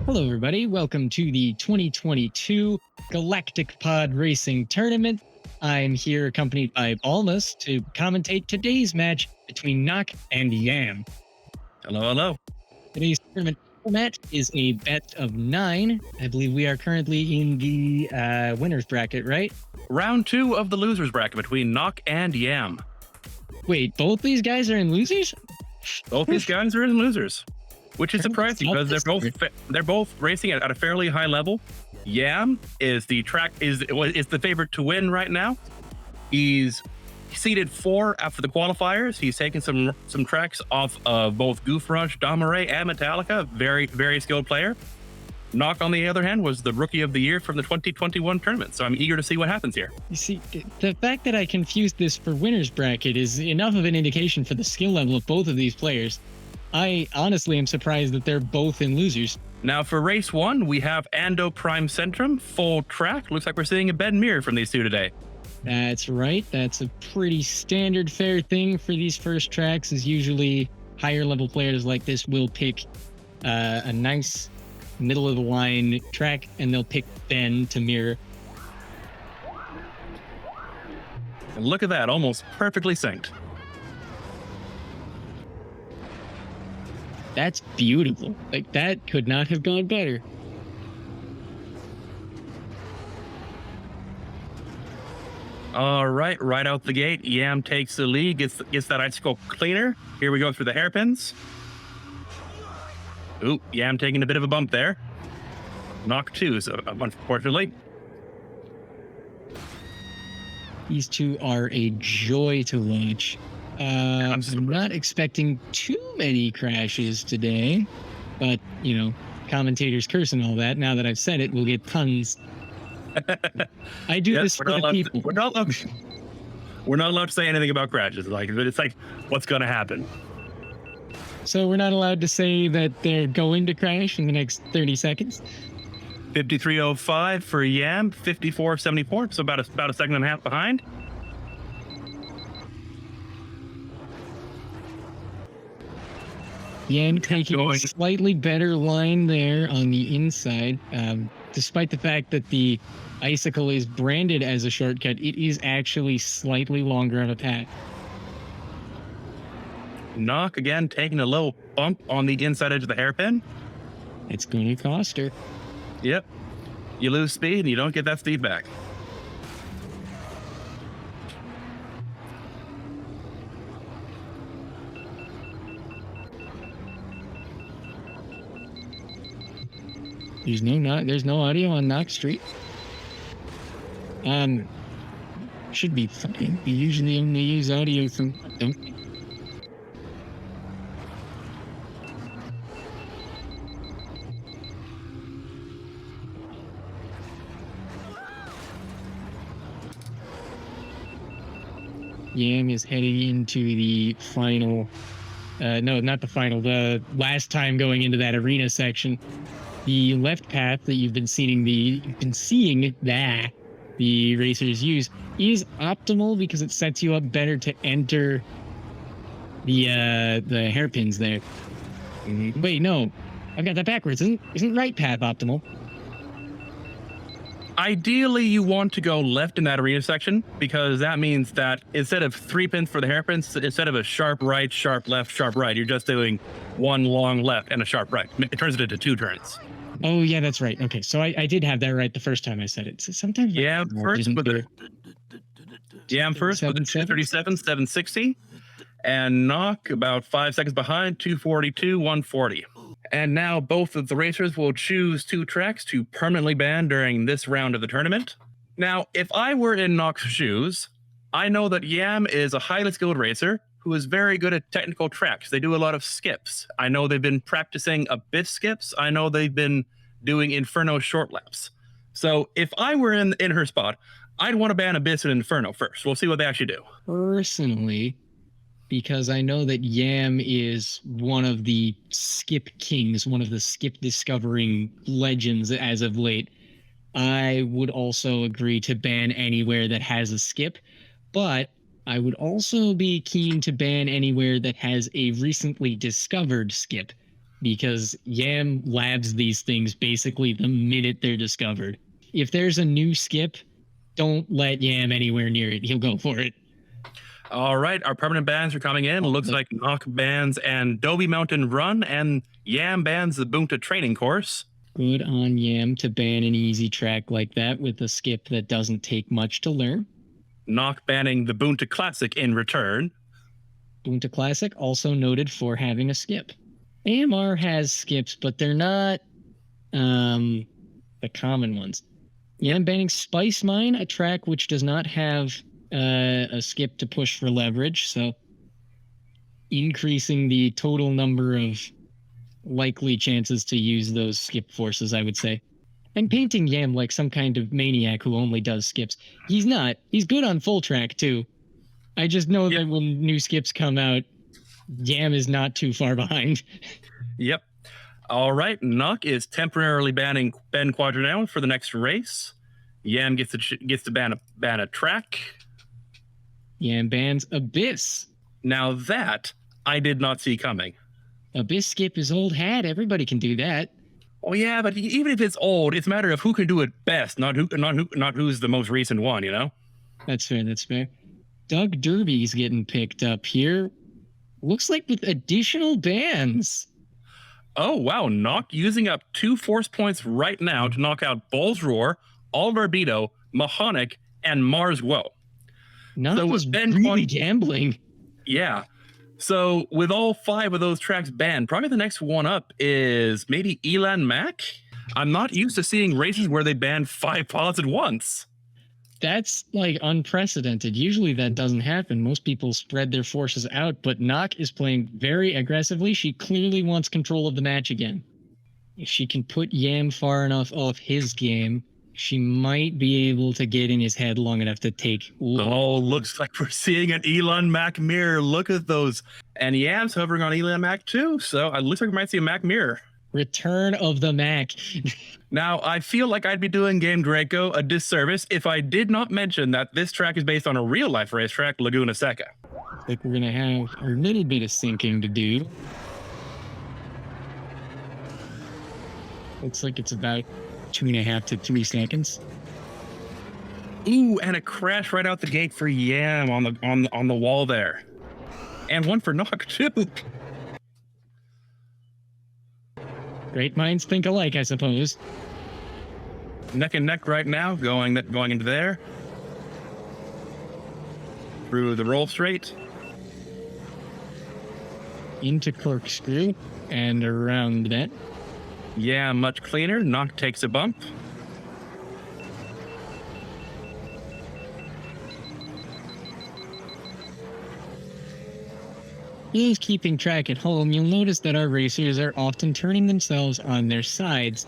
Hello, everybody. Welcome to the 2022 Galactic Pod Racing Tournament. I'm here accompanied by Balmus to commentate today's match between Nock and Yam. Hello, hello. Today's tournament format is a best of 9. I believe we are currently in the winner's bracket, right? Round 2 of the losers bracket between Nock and Yam. Wait, both these guys are in losers? Both these guys are in losers, which is surprising because they're both racing at a fairly high level. Yam is the favorite to win right now. He's seeded 4 after the qualifiers. He's taken some tracks off of both Goof Rush, Damaray, and Metallica. Very, very skilled player. Nock, on the other hand, was the Rookie of the Year from the 2021 tournament, so I'm eager to see what happens here. You see, the fact that I confused this for winner's bracket is enough of an indication for the skill level of both of these players. I honestly am surprised that they're both in losers. Now for race 1, we have Ando Prime Centrum, full track. Looks like we're seeing a bed mirror from these two today. That's right. That's a pretty standard fare thing for these first tracks, is usually higher level players like this will pick a nice middle of the line track and they'll pick Ben to mirror. And look at that, almost perfectly synced. That's beautiful. Like, that could not have gone better. All right, right out the gate, Yam takes the lead, gets that icicle cleaner. Here we go through the hairpins. Ooh, Yam taking a bit of a bump there. Nock 2, so unfortunately. These two are a joy to watch. I'm not expecting too many crashes today, but, you know, commentators curse and all that. Now that I've said it, we'll get tons. I do this for the people. We're not allowed to say anything about crashes. It's like, what's going to happen? So we're not allowed to say that they're going to crash in the next 30 seconds? 53.05 for Yam, 54.74, so about a second and a half behind. Yam taking a slightly better line there on the inside. Despite the fact that the icicle is branded as a shortcut, it is actually slightly longer of a path. Nock again taking a little bump on the inside edge of the hairpin. It's going to cost her. Yep. You lose speed and you don't get that speed back. There's no audio on Nock Street. Should be fine. We usually only use audio from. Yam is heading into the final. No, not the final. The last time going into that arena section. The left path that you've been seeing the racers use is optimal because it sets you up better to enter the hairpins there. Mm-hmm. Wait, no, I've got that backwards. Isn't right path optimal? Ideally, you want to go left in that arena section because that means that instead of 3 pins for the hairpins, instead of a sharp right, sharp left, sharp right, you're just doing one long left and a sharp right. It turns it into 2 turns. Oh, yeah, that's right. Okay, so I did have that right the first time I said it. So sometimes Yam first with 237, 760, and Nock about 5 seconds behind, 242, 140. And now both of the racers will choose 2 tracks to permanently ban during this round of the tournament. Now, if I were in Nock's shoes, I know that Yam is a highly skilled racer who is very good at technical tracks. They do a lot of skips. I know they've been practicing a bit skips. I know they've been doing Inferno short laps. So if I were in her spot, I'd want to ban Abyss and Inferno first. We'll see what they actually do. Personally, because I know that Yam is one of the skip kings, one of the skip discovering legends as of late, I would also agree to ban anywhere that has a skip, but I would also be keen to ban anywhere that has a recently discovered skip, because Yam labs these things basically the minute they're discovered. If there's a new skip, don't let Yam anywhere near it. He'll go for it. All right, our permanent bans are coming in. Looks like Knock bans and Dobie Mountain Run, and Yam bans the Boonta training course. Good on Yam to ban an easy track like that with a skip that doesn't take much to learn. Knock banning the Boonta Classic in return. Boonta Classic also noted for having a skip. AMR has skips, but they're not the common ones. Yam banning Spice Mine, a track which does not have a skip to push for leverage, so increasing the total number of likely chances to use those skip forces, I would say. And painting Yam like some kind of maniac who only does skips. He's not. He's good on full track, too. I just know that when new skips come out, Yam is not too far behind. Yep. All right, Knock is temporarily banning Ben Quadranel for the next race. Yam gets to ban a track. Yam bans Abyss. Now that I did not see coming. Abyss skip is old hat. Everybody can do that. Oh yeah, but even if it's old, it's a matter of who can do it best, not who's the most recent one, you know? That's fair, that's fair. Doug Derby's getting picked up here. Looks like with additional bans. Oh wow, Knock using up 2 force points right now to knock out Bull's Roar, Alvarbido, Mahonic, and Mars Woe. Knock was really gambling. Yeah. So with all 5 of those tracks banned, probably the next one up is maybe Elan Mac. I'm not used to seeing races where they ban 5 pilots at once. That's like unprecedented. Usually that doesn't happen. Most people spread their forces out, but Knock is playing very aggressively. She clearly wants control of the match again. If she can put Yam far enough off his game, she might be able to get in his head long enough to take. Oh, looks like we're seeing an Elon Mac mirror. Look at those. And Yam's hovering on Elon Mac too. So it looks like we might see a Mac mirror. Return of the Mac. Now, I feel like I'd be doing Game Draco a disservice if I did not mention that this track is based on a real-life racetrack, Laguna Seca. I think we're going to have a little bit of syncing to do. Looks like it's about 2.5 to 3 seconds. Ooh, and a crash right out the gate for Yam on the wall there. And one for Knock, too. Great minds think alike, I suppose. Neck and neck right now, going into there. Through the roll straight. Into corkscrew and around that. Yeah, much cleaner. Knock takes a bump. If keeping track at home, you'll notice that our racers are often turning themselves on their sides.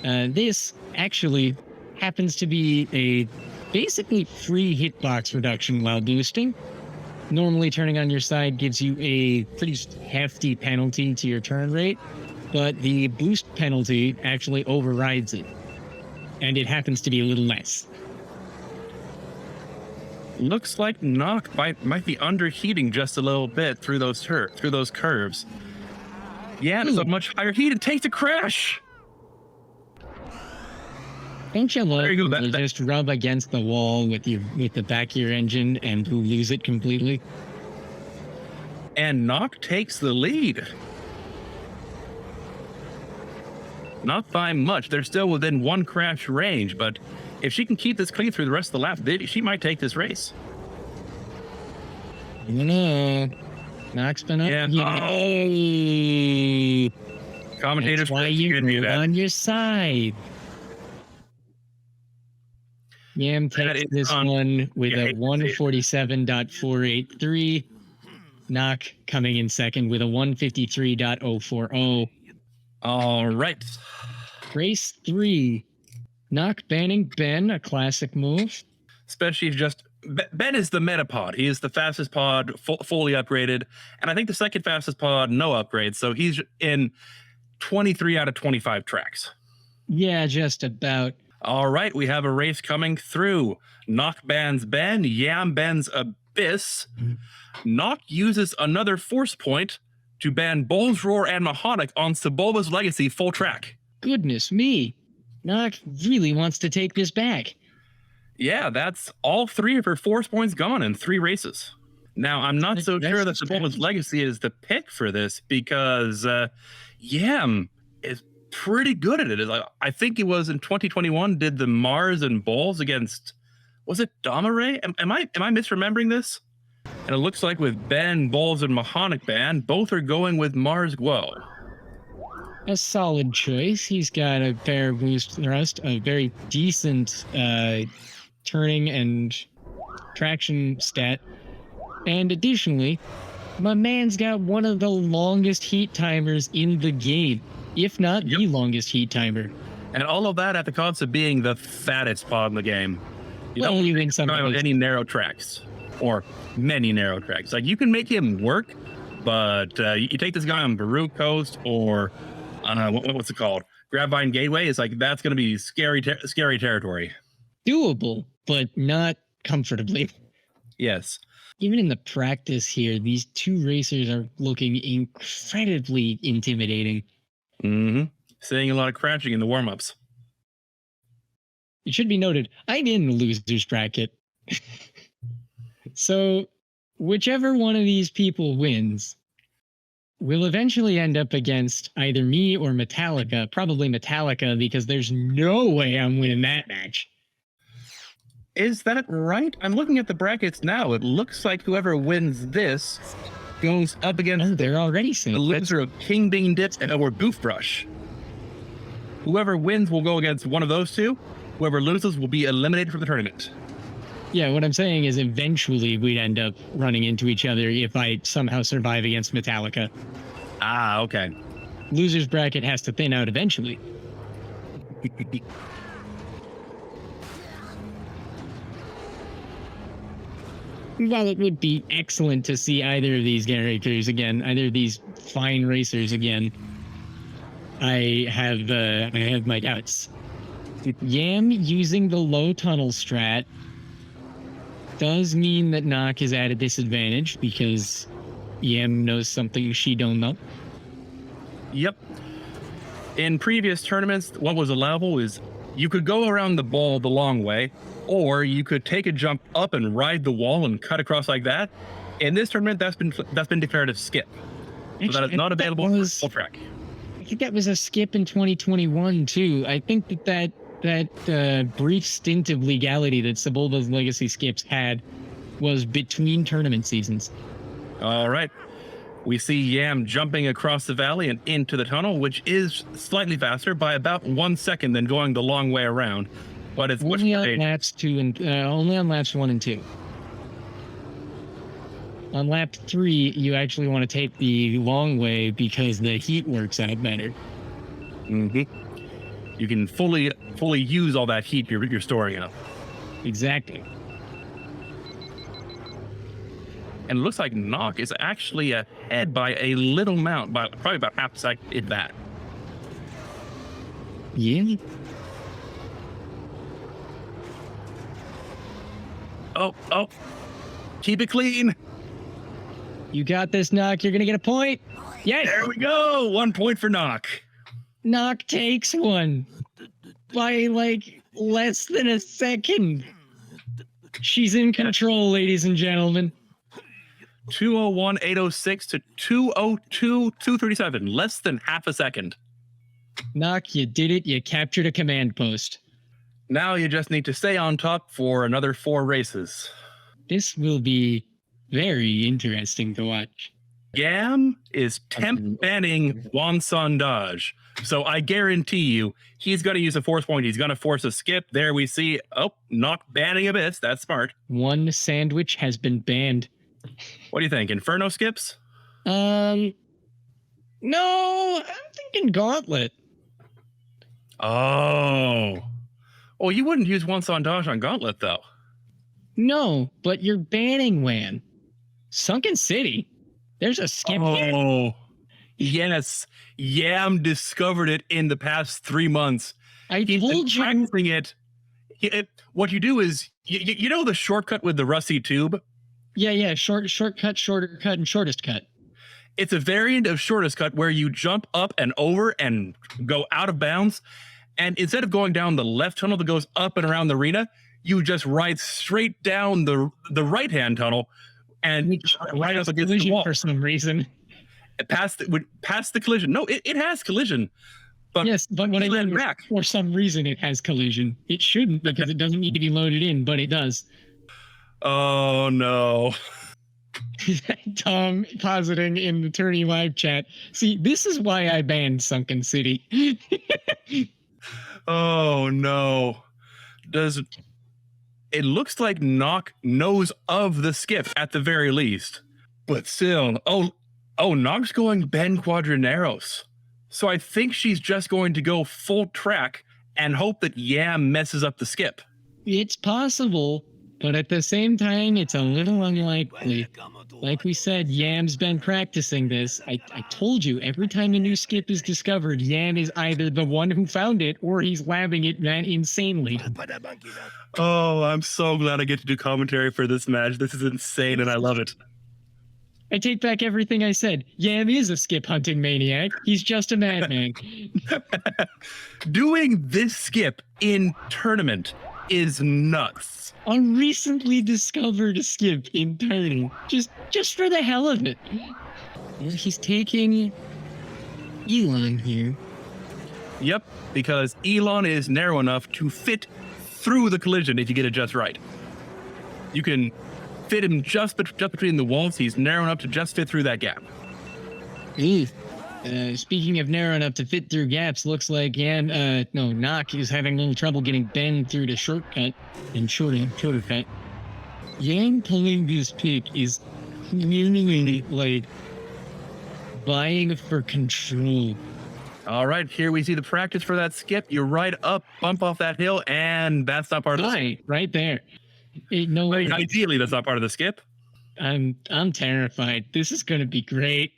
This actually happens to be a basically free hitbox reduction while boosting. Normally turning on your side gives you a pretty hefty penalty to your turn rate, but the boost penalty actually overrides it, and it happens to be a little less. Looks like Knock might be underheating just a little bit through those curves. Yeah, there's a much higher heat. It takes a crash. Don't you love to just rub against the wall with the back of your engine and lose it completely? And Knock takes the lead. Not by much. They're still within 1 crash range, but if she can keep this clean through the rest of the lap, she might take this race. I don't know. Knock's been up. Yeah. Oh. Commentators, that's why you're on your side. Yam takes this one with a 147.483. Knock coming in second with a 153.040. All right. Race 3. Knock banning Ben, a classic move. Especially Ben is the Metapod. He is the fastest pod, fully upgraded. And I think the second fastest pod, no upgrade. So he's in 23 out of 25 tracks. Yeah, just about. All right, we have a race coming through. Knock bans Ben, Yam bans Abyss. Knock uses another force point to ban Bull's Roar and Mahonic on Sebulba's Legacy full track. Goodness me. Nock really wants to take this back. Yeah, that's all 3 of her force points gone in 3 races. Now, I'm not so sure that Sebulba's Legacy is the pick for this because Yam is pretty good at it. I think it was in 2021 did the Mars and Bulls against, was it Damaray? Am I misremembering this? And it looks like with Ben, Bulls, and Mahonic ban, both are going with Mars Glow. A solid choice. He's got a fair boost thrust, a very decent turning and traction stat. And additionally, my man's got one of the longest heat timers in the game, if not the longest heat timer. And all of that at the cost of being the fattest pod in the game. You don't think have any narrow tracks or many narrow tracks. Like, you can make him work, but you take this guy on Baru Coast or what's it called? Grabvine Gateway. It's like, that's going to be scary territory. Doable, but not comfortably. Yes. Even in the practice here, these 2 racers are looking incredibly intimidating. Mm-hmm. Seeing a lot of crashing in the warm-ups. It should be noted, I'm in the losers bracket. So whichever one of these people wins will eventually end up against either me or Metallica. Probably Metallica, because there's no way I'm winning that match. Is that right? I'm looking at the brackets now. It looks like whoever wins this goes up against they're already synced. The loser of King Bean Dips or Goof Brush. Whoever wins will go against one of those 2. Whoever loses will be eliminated from the tournament. Yeah, what I'm saying is eventually we'd end up running into each other if I somehow survive against Metallica. Ah, okay. Loser's bracket has to thin out eventually. While it would be excellent to see either of these characters again, either of these fine racers again, I have my doubts. Yam using the low tunnel strat does mean that Nock is at a disadvantage because Yam knows something she don't know. Yep. In previous tournaments, what was allowable is you could go around the ball the long way, or you could take a jump up and ride the wall and cut across like that. In this tournament, that's been declared a skip. So that is not available for full track. I think that was a skip in 2021 too. I think that brief stint of legality that Sebulba's Legacy skips had was between tournament seasons. All right. We see Yam jumping across the valley and into the tunnel, which is slightly faster by about 1 second than going the long way around. But it's only on laps 1 and 2. On lap 3, you actually want to take the long way because the heat works out better. Mm-hmm. You can fully use all that heat you're storing up. Exactly. And it looks like Nock is actually ahead by a little amount, by probably about half a second, if that. Yeah. Oh. Keep it clean. You got this, Nock. You're going to get a point. Yes. There we go. 1 point for Nock. Nock takes one by like less than a second. She's in control, ladies and gentlemen. 201.806 to 202.237, less than half a second. Nock, you did it. You captured a command post. Now you just need to stay on top for another 4 races. This will be very interesting to watch. Yam is temp banning Wanson Dodge. So I guarantee you, he's going to use a force point. He's going to force a skip. There we see, Nock banning Abyss. That's smart. One sandwich has been banned. What do you think? Inferno skips? No, I'm thinking Gauntlet. Oh. Oh, you wouldn't use Wanson Dodge on Gauntlet, though. No, but you're banning Wan. Sunken City. There's a skip here. Oh, yes. Yam discovered it in the past 3 months. I told you. Practicing it. What you do is, you know the shortcut with the rusty tube? Yeah. Shortcut, shorter cut, and shortest cut. It's a variant of shortest cut where you jump up and over and go out of bounds. And instead of going down the left tunnel that goes up and around the arena, you just ride straight down the right-hand tunnel and right up against the wall for some reason. Past the collision. No, it has collision. But yes, but when I land mean back, for some reason it has collision. It shouldn't because it doesn't need to be loaded in, but it does. Oh no. Tom positing in the tourney live chat. See, this is why I banned Sunken City. Oh no. It looks like Nock knows of the skip at the very least. But still, Nock's going Ben Quadraneros. So I think she's just going to go full track and hope that Yam messes up the skip. It's possible, but at the same time, it's a little unlikely. Like we said, Yam's been practicing this. I told you, every time a new skip is discovered, Yam is either the one who found it or he's labbing it insanely. Oh, I'm so glad I get to do commentary for this match. This is insane and I love it. I take back everything I said. Yam is a skip hunting maniac. He's just a madman. Doing this skip in tournament is nuts. A recently discovered skip in tournament. Just for the hell of it. Well, he's taking Elon here. Yep, because Elon is narrow enough to fit through the collision if you get it just right. You can fit him just between the walls. He's narrow enough to just fit through that gap. Speaking of narrow enough to fit through gaps, looks like Nock is having a little trouble getting Ben through the shortcut and shorter cut. Yan pulling this pick is clearly like vying for control. All right, here we see the practice for that skip. You ride up, bump off that hill, and that's not part of the skip. Right there. Ideally, that's not part of the skip. I'm terrified. This is going to be great.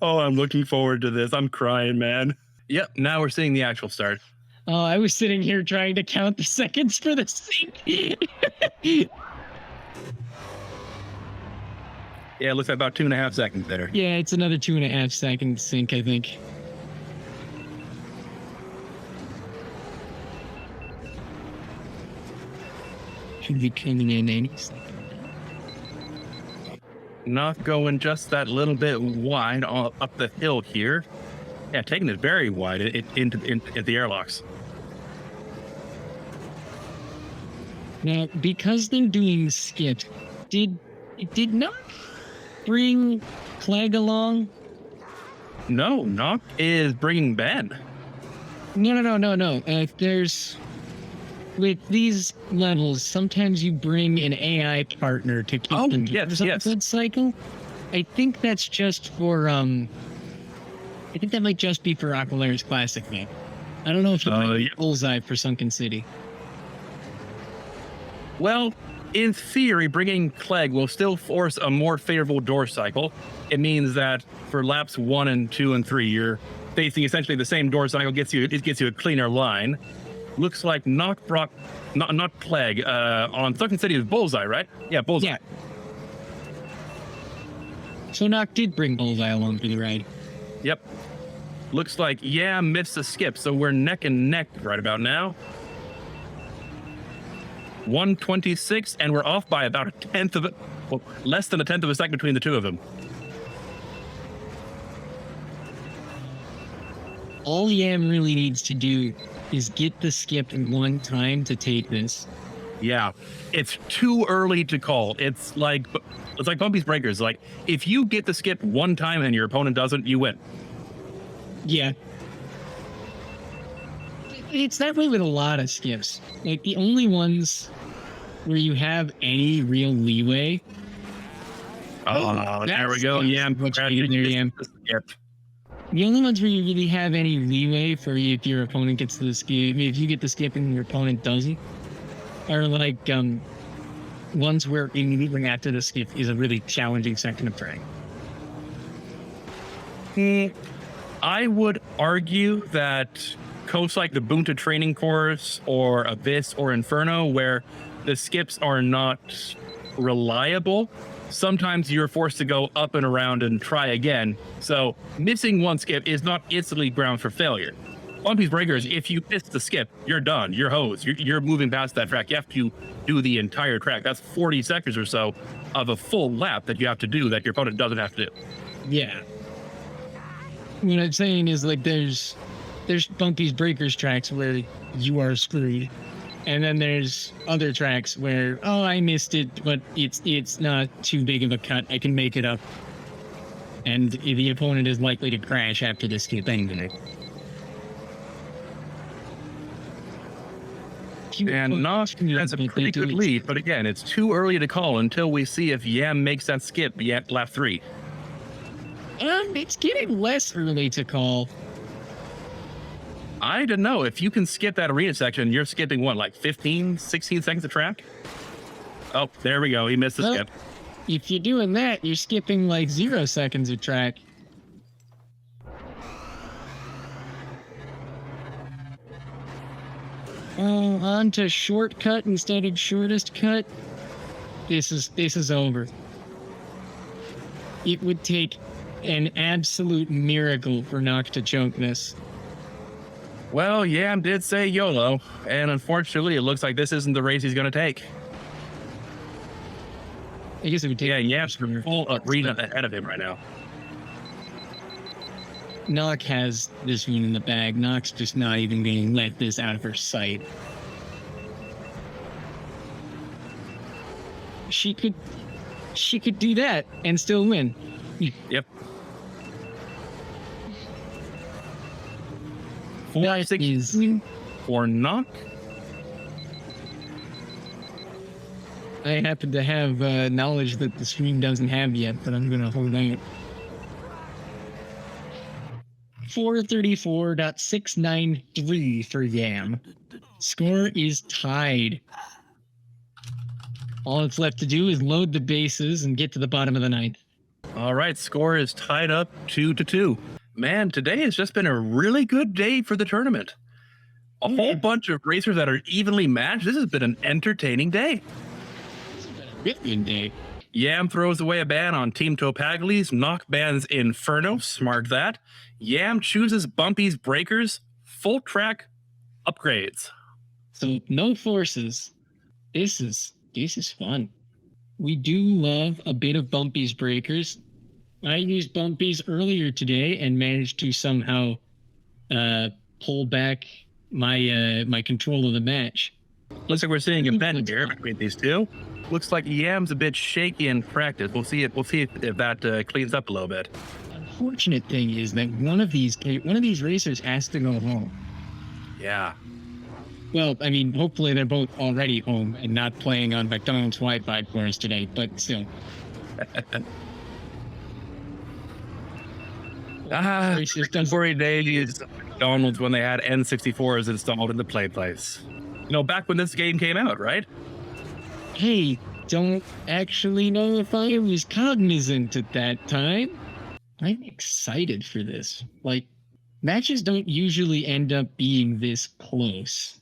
Oh, I'm looking forward to this. I'm crying, man. Yep, now we're seeing the actual start. Oh, I was sitting here trying to count the seconds for the sync. Yeah, it looks like about 2.5 seconds there. Yeah, it's another 2.5 second sync, I think. Should be coming in any second. Not going just that little bit wide up the hill here. Yeah, taking it very wide into the airlocks. Now, because they're doing skips, did Nock bring Clegg along? No, Nock is bringing Ben. No. There's with these levels, sometimes you bring an AI partner to keep them a good cycle. I think that's just for I think that might just be for Aquilera's Classic game. I don't know if you Bullseye for Sunken City. Well, in theory, bringing Clegg will still force a more favorable door cycle. It means that for laps 1 and 2 and 3, you're facing essentially the same door cycle. It gets you a cleaner line. Looks like Nock brought not Clegg on Sunken City is Bullseye, right? Yeah, Bullseye. Yeah. So Nock did bring Bullseye along for the ride. Yep. Looks like missed a skip, so we're neck and neck right about now. 126, and we're off by about less than a tenth of a second between the two of them. All Yam really needs to do is get the skip in one time to take this. Yeah, it's too early to call. It's like Bumpy's Breakers. Like, if you get the skip one time and your opponent doesn't, you win. Yeah. It's that way with a lot of skips. Like, the only ones where you have any real leeway. Oh, there we go. Yam. The only ones where you really have any leeway for if your opponent gets the skip, if you get the skip and your opponent doesn't, are like ones where immediately after the skip is a really challenging section of terrain. I would argue that coasts like the Bunta Training Course or Abyss or Inferno, where the skips are not reliable, sometimes you're forced to go up and around and try again. So missing one skip is not instantly grounds for failure. Bumpy's Breakers, if you miss the skip, you're done. You're hosed. You're moving past that track. You have to do the entire track. That's 40 seconds or so of a full lap that you have to do that your opponent doesn't have to do. Yeah. What I'm saying is, like, there's Bumpy's Breakers tracks where you are screwed. And then there's other tracks where, oh, I missed it, but it's not too big of a cut. I can make it up. And the opponent is likely to crash after the skip anyway. And Nosh has a pretty good lead, but again, it's too early to call until we see if Yam makes that skip at lap 3. It's getting less early to call. I don't know. If you can skip that arena section, you're skipping what, like 15, 16 seconds of track? Oh, there we go. He missed the skip. If you're doing that, you're skipping like 0 seconds of track. On to shortcut instead of shortest cut. This is over. It would take an absolute miracle for Nock to choke this. Well, Yam did say YOLO, and unfortunately, it looks like this isn't the race he's going to take. I guess it would take... Yeah, Yam's full arena ahead of him right now. Nock has this one in the bag. Nock's just not even going to let this out of her sight. She could do that and still win. Yep. That is for Nock. I happen to have knowledge that the stream doesn't have yet, but I'm going to hold on. 434.693 for Yam. Score is tied. All that's left to do is load the bases and get to the bottom of the ninth. All right, score is tied up 2-2. Man, today has just been a really good day for the tournament. A whole bunch of racers that are evenly matched. This has been an entertaining day. This has been a really good day. Yam throws away a ban on Team Topagles. Nock bans Inferno. Smart that. Yam chooses Bumpy's Breakers. Full track upgrades. So no forces. This is fun. We do love a bit of Bumpy's Breakers. I used Bumpy's earlier today and managed to somehow pull back my control of the match. Looks like we're seeing a bend here between these two. Looks like Yam's a bit shaky in practice. We'll see if that cleans up a little bit. Unfortunate thing is that one of these racers has to go home. Yeah. Well, I mean, hopefully they're both already home and not playing on McDonald's Wi-Fi for us today, but still. Worried days McDonald's when they had N64s installed in the play place. You know, back when this game came out, right? Hey, don't actually know if I was cognizant at that time. I'm excited for this. Like, matches don't usually end up being this close.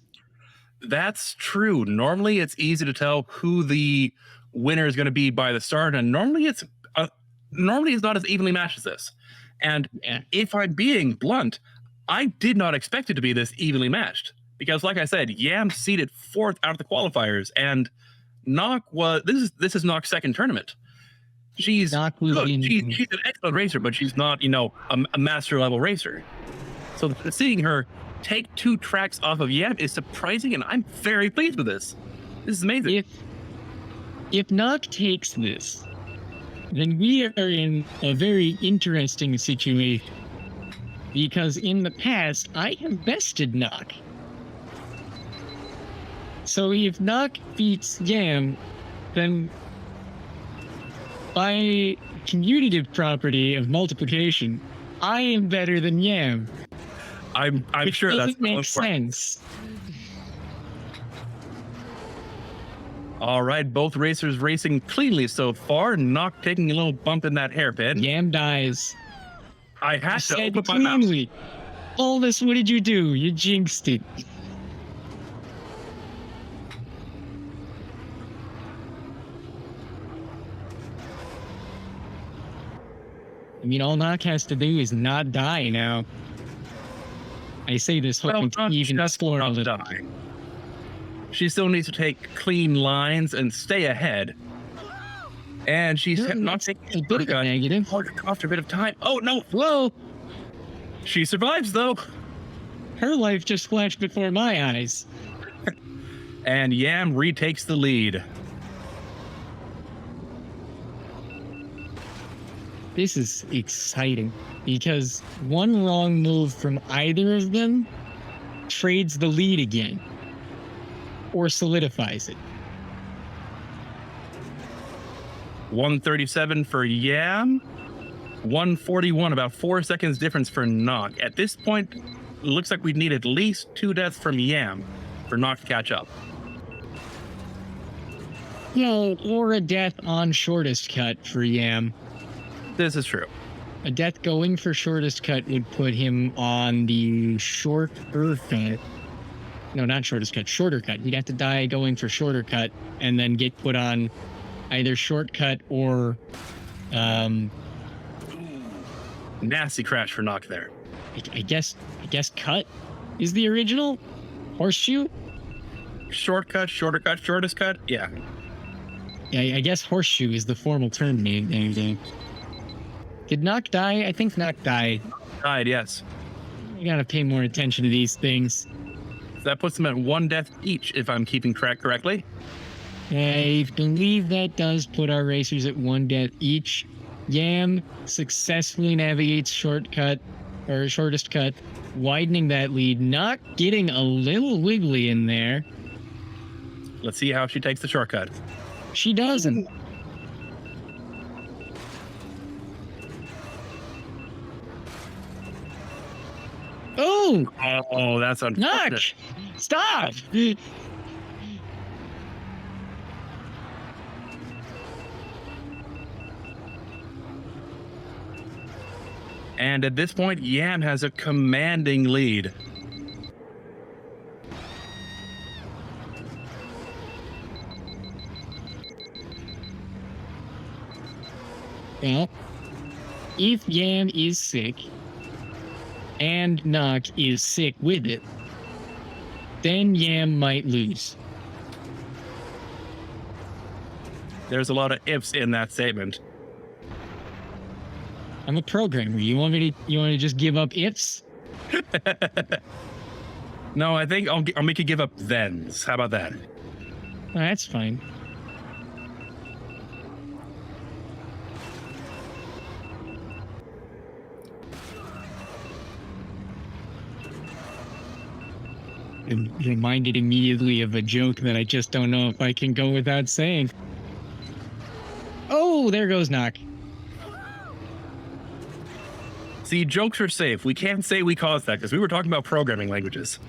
That's true. Normally, it's easy to tell who the winner is going to be by the start, and normally it's not as evenly matched as this. And if I'm being blunt, I did not expect it to be this evenly matched because, like I said, Yam seeded 4th out of the qualifiers, and Nock this is Nock's second tournament. She's an excellent racer, but she's not, a master level racer. So seeing her take 2 tracks off of Yam is surprising, and I'm very pleased with this. This is amazing. If Nock takes this, then we are in a very interesting situation. Because in the past, I have bested Nock. So if Nock beats Yam, then by commutative property of multiplication, I am better than Yam. I'm sure that makes sense. All right, both racers racing cleanly so far. Nock taking a little bump in that hairpin. Yam dies. I had to open my mouth. All this, what did you do? You jinxed it. I mean, all Knock has to do is not die now. I say this hoping to even score a little. She still needs to take clean lines and stay ahead. And she's not taking a bit of a negative. After a bit of time. Oh, no. Whoa. She survives, though. Her life just flashed before my eyes. And Yam retakes the lead. This is exciting because one wrong move from either of them trades the lead again or solidifies it. 137 for Yam, 141, about 4 seconds difference for Knock. At this point, it looks like we'd need at least 2 deaths from Yam for Knock to catch up. No, or a death on shortest cut for Yam. This is true. A death going for shortest cut would put him on the shorter cut. No, not shortest cut, shorter cut. He'd have to die going for shorter cut and then get put on either shortcut or nasty crash for Knock there. I guess cut is the original horseshoe. Shortcut, shorter cut, shortest cut. Yeah. Yeah, I guess horseshoe is the formal term name. Did Knock die? I think Knock died. Died, yes. You gotta pay more attention to these things. That puts them at 1 death each, if I'm keeping track correctly. I believe that does put our racers at 1 death each. Yam successfully navigates shortcut or shortest cut, widening that lead, not getting a little wiggly in there. Let's see how she takes the shortcut. She doesn't. Oh! Oh, that's unfortunate. Knock! Stop! And at this point, Yam has a commanding lead. Well, if Yam is sick, and Knock is sick with it, then Yam might lose. There's a lot of ifs in that statement. I'm a programmer. You want me to just give up ifs? No, I think I'll make you give up thens. How about that? Oh, that's fine. I'm reminded immediately of a joke that I just don't know if I can go without saying. Oh, there goes Knock. See, jokes are safe. We can't say we caused that because we were talking about programming languages.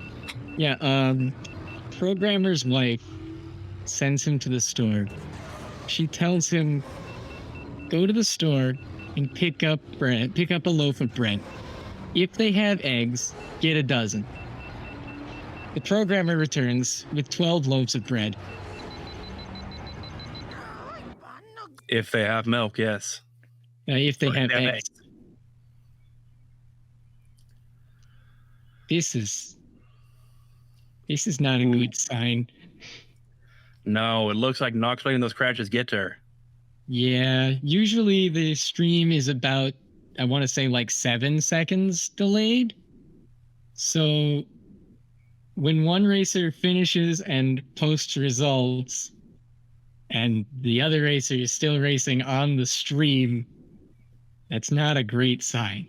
Yeah, programmer's wife sends him to the store. She tells him, go to the store and pick up a loaf of bread. If they have eggs, get a dozen. The programmer returns with 12 loaves of bread. If they have milk, yes. If they have eggs. This is not a good sign. No, it looks like Knox letting those crashes get to her. Yeah, usually the stream is about, I want to say like 7 seconds delayed. So when one racer finishes and posts results and the other racer is still racing on the stream, that's not a great sign.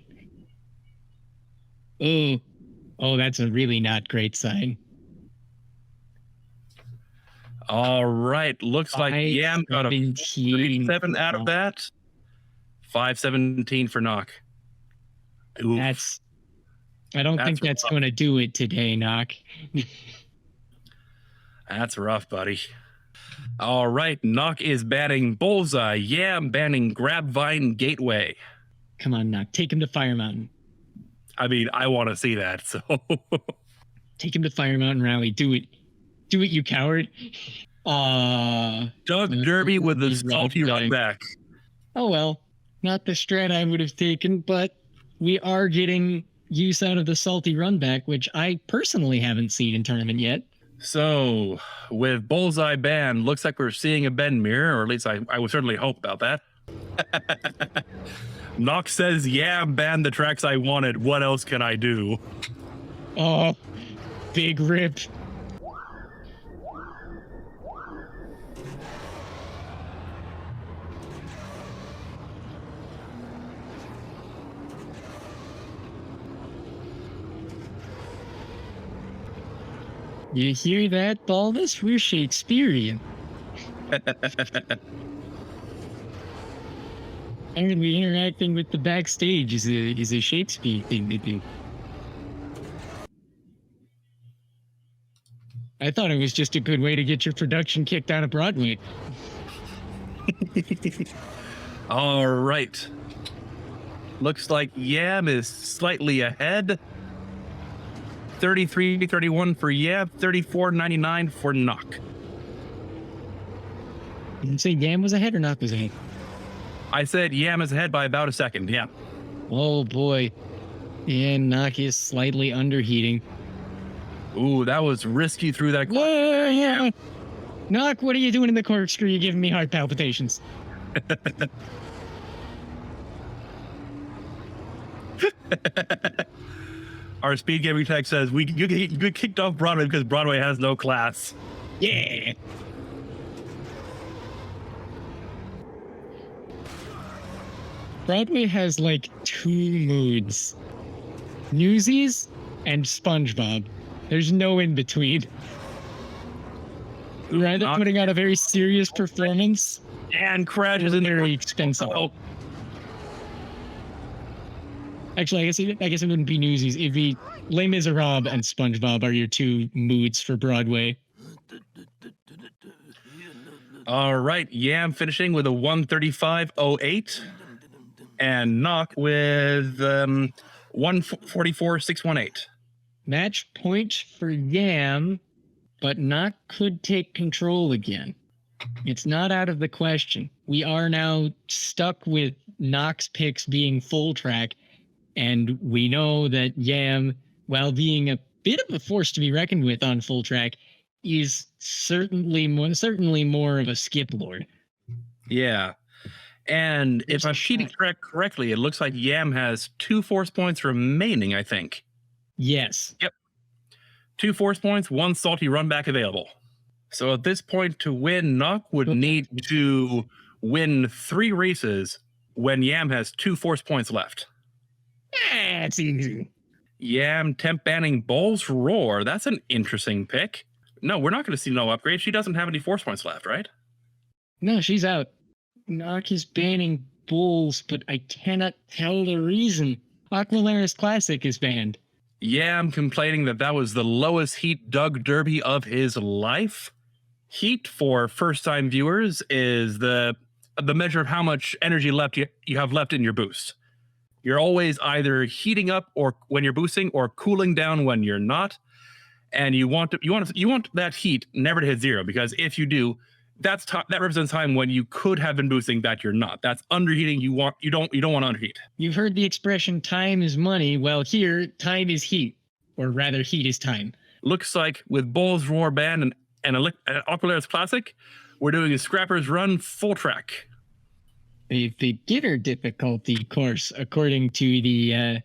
Oh, that's a really not great sign. All right, looks like Yam got a 37 out of that. 517 for Knock. Oof. I don't think that's going to do it today, Knock. That's rough, buddy. All right, Knock is banning Bullseye. Yam banning Grabvine Gateway. Come on, Knock. Take him to Fire Mountain. I mean, I want to see that, so. Take him to Fire Mountain Rally. Do it. Do it, you coward. Doug Derby with the salty run back. Oh, well. Not the strat I would have taken, but we are getting use out of the salty run back, which I personally haven't seen in tournament yet. So, with Bullseye ban, looks like we're seeing a bend mirror, or at least I would certainly hope about that. Nox says, yeah, ban the tracks I wanted. What else can I do? Oh, big rip. You hear that, Baldus? We're Shakespearean. And we interacting with the backstage is a Shakespeare thing to do. I thought it was just a good way to get your production kicked out of Broadway. All right. Looks like Yam is slightly ahead. 33.31 for Yam, 34.99 for Nock. Did you say Yam was ahead or Nock was ahead? I said Yam is ahead by about a second. Yeah. Oh boy. Yeah, Nock is slightly underheating. Ooh, that was risky through that. Whoa, yeah. Nock, what are you doing in the corkscrew? You're giving me heart palpitations. Our speed gaming tech says you get kicked off Broadway because Broadway has no class. Yeah. Broadway has like 2 moods: Newsies and SpongeBob. There's no in between. You're either putting out a very serious performance and crashes in very expensive. Oh. Actually, I guess it wouldn't be Newsies. It'd be Les Miserables and SpongeBob are your 2 moods for Broadway. All right, Yam finishing with a 135.08, and Nock with 144.618. Match point for Yam, but Nock could take control again. It's not out of the question. We are now stuck with Nock's picks being full track, and we know that Yam, while being a bit of a force to be reckoned with on full track, is certainly more of a skip lord. Yeah. And if I'm keeping track correctly, it looks like Yam has 2 force points remaining, I think. Yes. Yep. 2 force points, 1 salty run back available. So at this point, to win, Nock would need to win 3 races when Yam has 2 force points left. That's easy. Yam temp banning Bull's Roar. That's an interesting pick. No, we're not going to see no upgrade. She doesn't have any force points left, right? No, she's out. Nock is banning Bulls, but I cannot tell the reason. Aqualaris Classic is banned. Yam complaining that was the lowest heat Doug Derby of his life. Heat, for first-time viewers, is the measure of how much energy left you have left in your boost. You're always either heating up or when you're boosting, or cooling down when you're not. And you want that heat never to hit 0, because if you do, that represents time when you could have been boosting that you're not. That's underheating. You don't want to underheat. You've heard the expression "time is money." Well, here, time is heat, or rather, heat is time. Looks like with Bull's Roar Band and Aqualaris Classic, we're doing a Scrapper's Run full track. The beginner difficulty course, according to the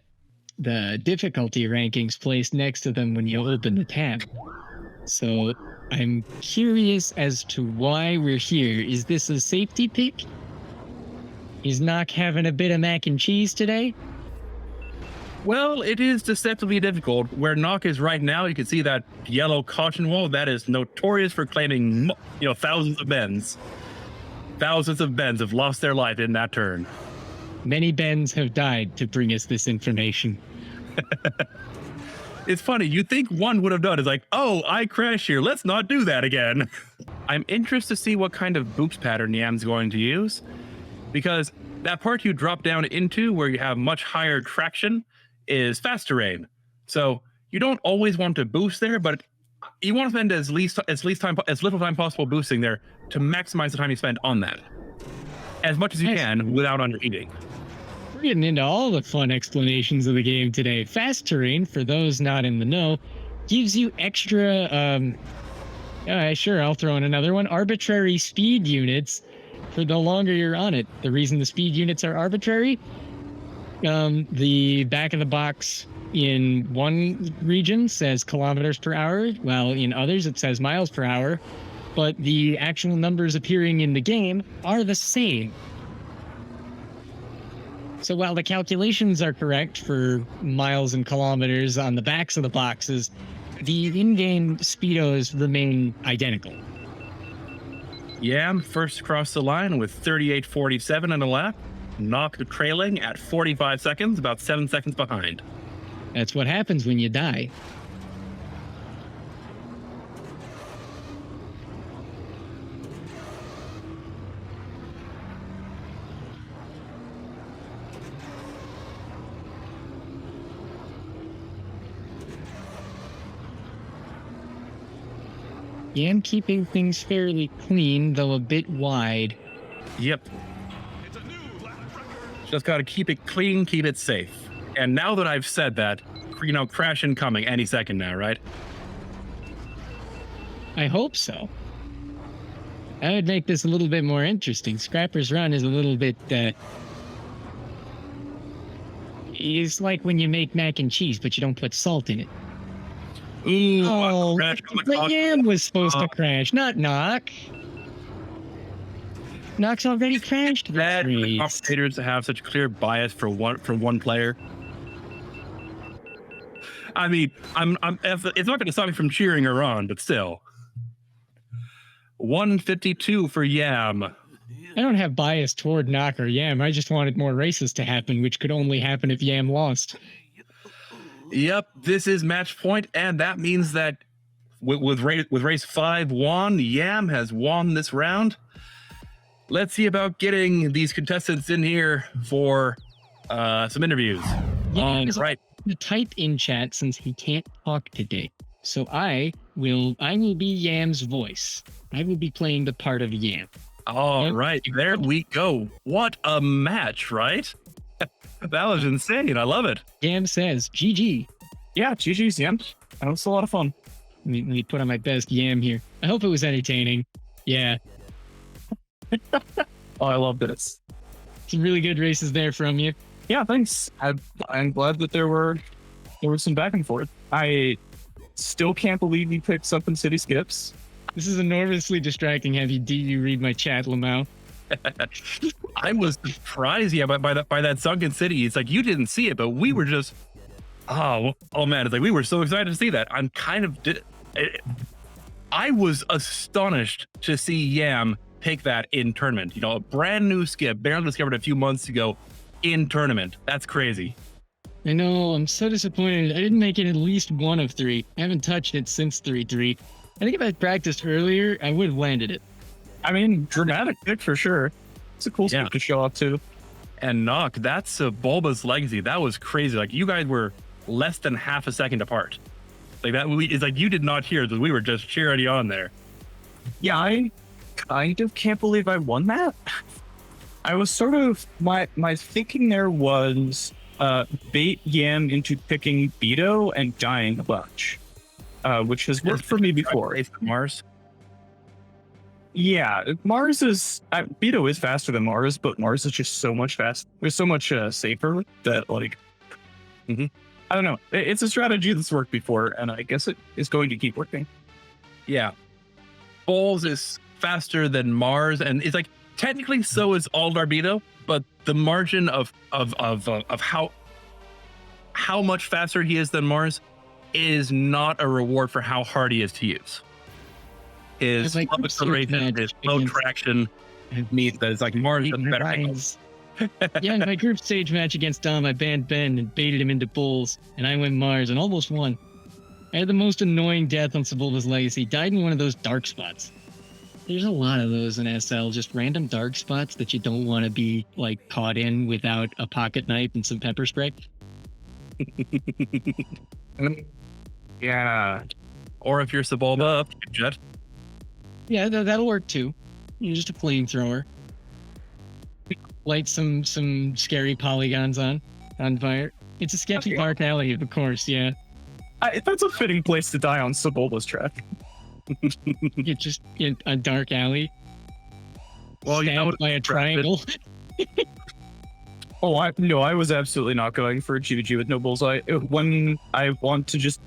difficulty rankings placed next to them when you open the tab. So I'm curious as to why we're here. Is this a safety pick? Is Nock having a bit of mac and cheese today? Well, it is deceptively difficult. Where Nock is right now, you can see that yellow caution wall. That is notorious for claiming, thousands of bends. Thousands of bends have lost their life in that turn. Many bends have died to bring us this information. It's funny. You think one would have done is like, oh, I crashed here. Let's not do that again. I'm interested to see what kind of boost pattern Yam's going to use, because that part you drop down into where you have much higher traction is fast terrain. So you don't always want to boost there, but you want to spend as little time possible boosting there to maximize the time you spend on that. as much as you Nice. can without undereating. We're getting into all the fun explanations of the game today. Fast terrain, for those not in the know, gives you extra. Sure, I'll throw in another one. Arbitrary speed units for the longer you're on it. The reason the speed units are arbitrary, the back of the box in one region says kilometers per hour, while in others it says miles per hour, but the actual numbers appearing in the game are the same. So while the calculations are correct for miles and kilometers on the backs of the boxes, the in-game speedos remain identical. Yam first across the line with 38.47 in a lap. Knock trailing at 45 seconds, about 7 seconds behind. That's what happens when you die. Yam keeping things fairly clean, though a bit wide. Yep. Just got to keep it clean, keep it safe. And now that I've said that, crash incoming any second now, right? I hope so. That would make this a little bit more interesting. Scrapper's Run is a little bit, it's like when you make mac and cheese, but you don't put salt in it. Ooh, Oh, crash on the but clock. Yam was supposed to crash, not Knock. Knock's already crashed the Bad race. commentators have such clear bias for one player. I mean, it's not going to stop me from cheering her on, but still. 152 for Yam. I don't have bias toward Knock or Yam. I just wanted more races to happen, which could only happen if Yam lost. Yep, this is match point, and that means that with race 5 won, Yam has won this round. Let's see about getting these contestants in here for some interviews. Yam is Right. to type in chat since he can't talk today. So I will be Yam's voice. I will be playing the part of Yam. All Yep. right, there we go. What a match, right? That was insane. I love it. Yam says, GG. Yeah, GG's, Yam. That was a lot of fun. Let me put on my best Yam here. I hope it was entertaining. Yeah, Oh, I loved it. some really good races there from you. Yeah, thanks. I'm glad that there was some back and forth. I still can't believe you picked Sunken City Skips. This is enormously distracting. Do you read my chat, Lamau? I was surprised, by that sunken city. It's like you didn't see it, but we were just, oh man! It's like we were so excited to see that. I was astonished to see Yam pick that in tournament. You know, a brand new skip, barely discovered a few months ago, in tournament. That's crazy. I know, I'm so disappointed. I didn't make it at least one of 3. I haven't touched it since 3-3. I think if I practiced earlier, I would have landed it. I mean, dramatic pick for sure. It's a cool Yeah. skip to show off too. And Knock, that's Bulba's legacy. That was crazy. Like you guys were less than half a second apart. Like that, it's like you did not hear that we were just cheering you on there. Yeah, I kind of can't believe I won that. I was sort of my thinking there was bait Yam into picking Beto and dying a bunch, which has worked for me before. Mars. Yeah, Mars is Beto is faster than Mars, but Mars is just so much faster. It's so much safer that like, I don't know. It's a strategy that's worked before, and I guess it is going to keep working. Yeah, Bulls is faster than Mars, and it's like technically so is Aldar Beto, but the margin of how much faster he is than Mars is not a reward for how hard he is to use. His It's like low acceleration, his low against- traction means that it's like Mars does better. Rise. Yeah, in my group stage match against Dom, I banned Ben and baited him into Bulls, and I went Mars and almost won. I had the most annoying death on Sebulba's Legacy. Died in one of those dark spots. There's a lot of those in SL, just random dark spots that you don't want to be like caught in without a pocket knife and some pepper spray. Yeah. Or if you're Sebulba, Jet. Yeah, that'll work too. You're just a flamethrower. light some scary polygons on fire. It's a sketchy Okay. dark alley, of course. Yeah, That's a fitting place to die on Cebola's track. it's just a dark alley. Well, you know Stabbed by a triangle. Oh, I was absolutely not going for a GVG with no bullseye. When I want to just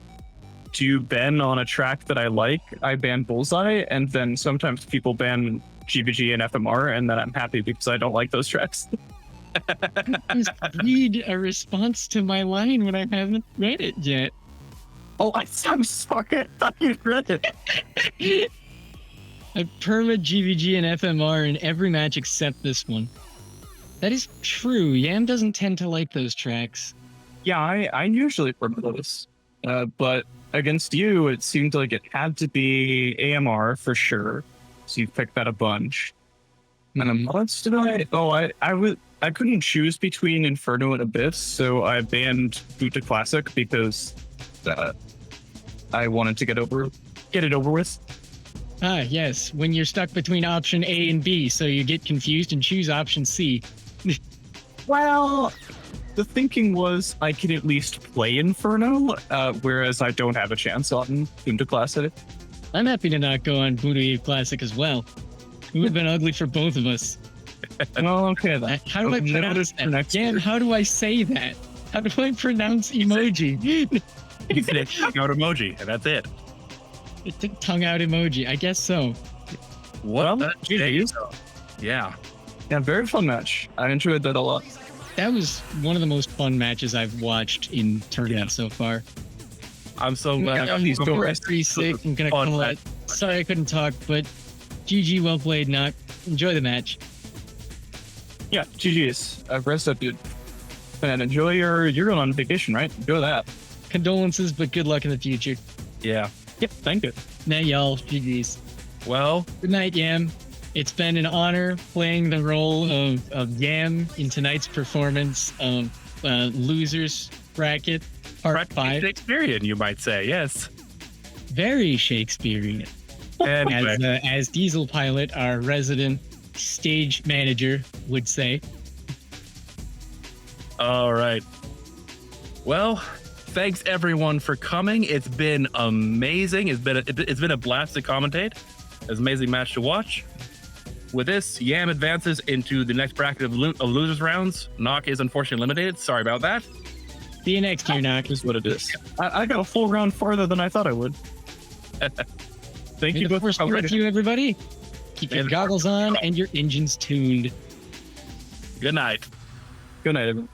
do ban on a track that I like, I ban bullseye, and then sometimes people ban GVG and FMR, and then I'm happy because I don't like those tracks. Just read a response to my line when I haven't read it yet. Oh, I'm sorry. I thought you read it. I perma GVG and FMR in every match except this one. That is true. Yam doesn't tend to like those tracks. Yeah, I usually perma those. But against you, it seemed like it had to be AMR for sure. So you picked that a bunch. And then what else did I? Oh, I couldn't choose between Inferno and Abyss, so I banned Buta Classic because I wanted to get it over with. Ah, yes. When you're stuck between option A and B, so you get confused and choose option C. Well, the thinking was I could at least play Inferno, whereas I don't have a chance on Buta Classic. I'm happy to not go on Buddha Classic as well. It would have been ugly for both of us. Well, okay then. How do I pronounce that? Yam, how do I say that? How do I pronounce emoji? You can out emoji, and that's it. It's a tongue out emoji. I guess so. What? Well, the GG's. heck? Yeah. Yeah, very fun match. I enjoyed that a lot. That was one of the most fun matches I've watched in tournament so far. I'm so glad. These I'm doors. pretty sick. I'm gonna Fun call match. it. Sorry I couldn't talk, but GG, well played, Knock. Enjoy the match. Yeah, GG's. Rest up, dude. And enjoy you're going on vacation, right? Enjoy that. Condolences, but good luck in the future. Yeah. Yep, thank you. Night, y'all. GG's. Well, Good night, Yam. It's been an honor playing the role of Yam in tonight's performance of Losers Bracket Part 5. Shakespearean, you might say. Yes. Very Shakespearean. Anyway, As Diesel Pilot, our resident stage manager, would say. all right. Well, thanks everyone for coming. It's been amazing. It's been a blast to commentate. It's an amazing match to watch. With this, Yam advances into the next bracket of losers rounds. Knock is unfortunately eliminated. Sorry about that. See you next year, Knock. Is what it is. I got a full round farther than I thought I would. Thank May you the both force for be with you, everybody. Keep May your the goggles force be on with you. and your engines tuned. Good night. Good night, everyone.